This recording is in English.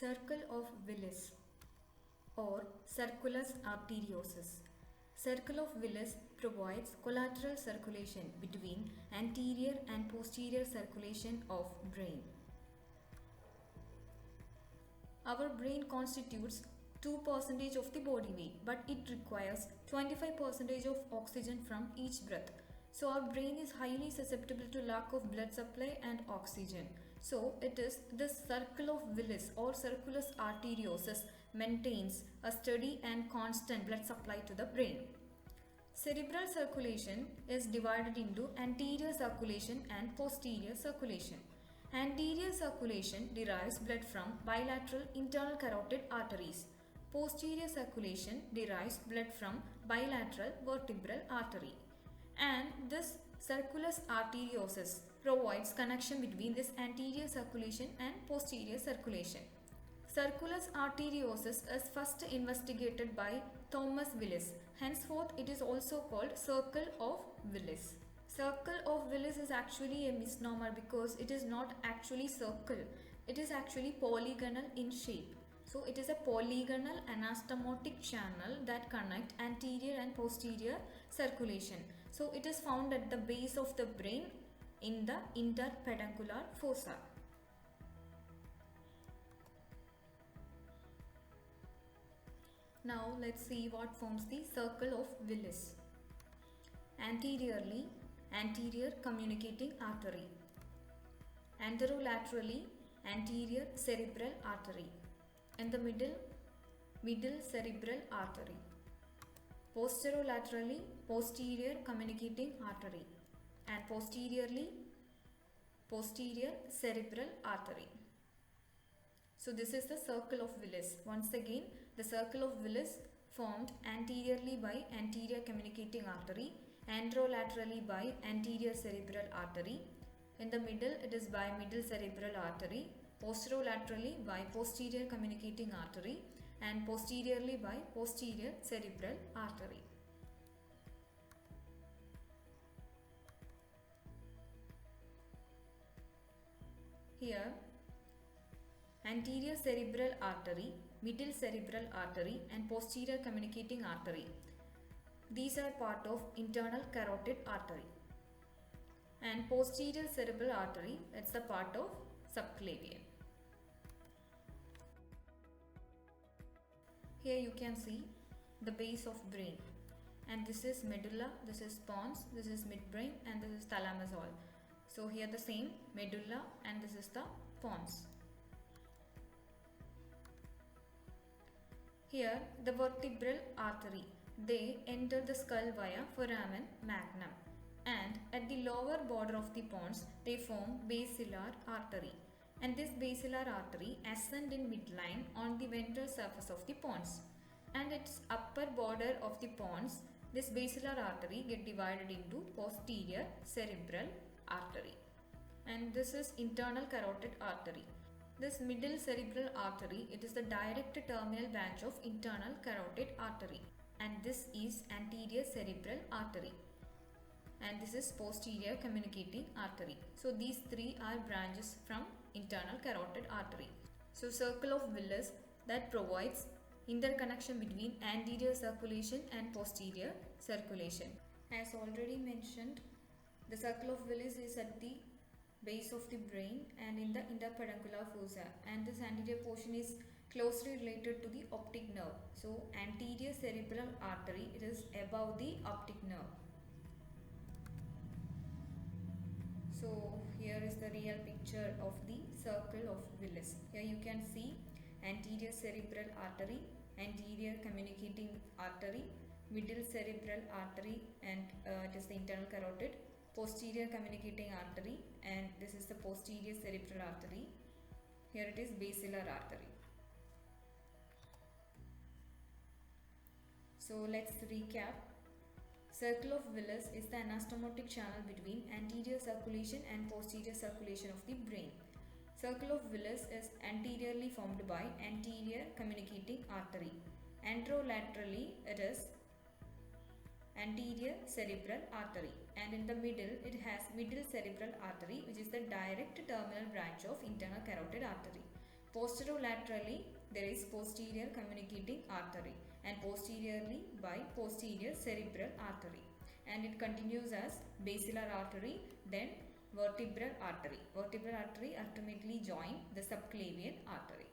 Circle of Willis or circulus arteriosus. Circle of Willis provides collateral circulation between anterior and posterior circulation of brain. Our brain constitutes 2% of the body weight, but it requires 25% of oxygen from each breath. So our brain is highly susceptible to lack of blood supply and oxygen. So it is the circle of Willis or circulus arteriosus maintains a steady and constant blood supply to the brain. Cerebral circulation is divided into anterior circulation and posterior circulation. Anterior circulation derives blood from bilateral internal carotid arteries. Posterior circulation derives blood from bilateral vertebral artery. And this circulus arteriosus provides connection between this anterior circulation and posterior circulation. Circulus arteriosus is first investigated by Thomas Willis. Henceforth, it is also called circle of Willis. Circle of Willis is actually a misnomer because it is not actually circle. It is actually polygonal in shape. So it is a polygonal anastomotic channel that connect anterior and posterior circulation. So it is found at the base of the brain in the interpeduncular fossa. Now let's see what forms the circle of Willis. Anteriorly, anterior communicating artery. Anterolaterally, anterior cerebral artery. In the middle, middle cerebral artery. Posterolaterally, posterior communicating artery. And posteriorly, posterior cerebral artery. So this is the circle of Willis. Once again, the circle of Willis formed anteriorly by anterior communicating artery, anterolaterally by anterior cerebral artery. In the middle, it is by middle cerebral artery, posterolaterally by posterior communicating artery, and posteriorly by posterior cerebral artery. Here, anterior cerebral artery, middle cerebral artery and posterior communicating artery. These are part of internal carotid artery. And posterior cerebral artery, it's the part of subclavian. Here you can see the base of brain, and this is medulla, this is pons, this is midbrain, and this is thalamus all. So here the same medulla and this is the pons. Here the vertebral artery, they enter the skull via foramen magnum, and at the lower border of the pons they form basilar artery, and this basilar artery ascend in midline on the ventral surface of the pons, and its upper border of the pons, this basilar artery get divided into posterior cerebral artery, and this is internal carotid artery. This middle cerebral artery, it is the direct terminal branch of internal carotid artery, and this is anterior cerebral artery, and this is posterior communicating artery. So these three are branches from internal carotid artery. So circle of Willis that provides interconnection between anterior circulation and posterior circulation. As already mentioned, the circle of Willis is at the base of the brain and in the interpeduncular fossa, and this anterior portion is closely related to the optic nerve. So anterior cerebral artery, it is above the optic nerve. So here is the real picture of the circle of Willis. Here you can see anterior cerebral artery, anterior communicating artery, middle cerebral artery, and it is the internal carotid, posterior communicating artery, and this is the posterior cerebral artery. Here it is basilar artery. So let's recap. Circle of Willis is the anastomotic channel between anterior circulation and posterior circulation of the brain. Circle of Willis is anteriorly formed by anterior communicating artery. Anterolaterally, it is anterior cerebral artery, and in the middle it has middle cerebral artery, which is the direct terminal branch of internal carotid artery. Posterolaterally, there is posterior communicating artery, and posteriorly by posterior cerebral artery, and it continues as basilar artery, then vertebral artery. Vertebral artery ultimately join the subclavian artery.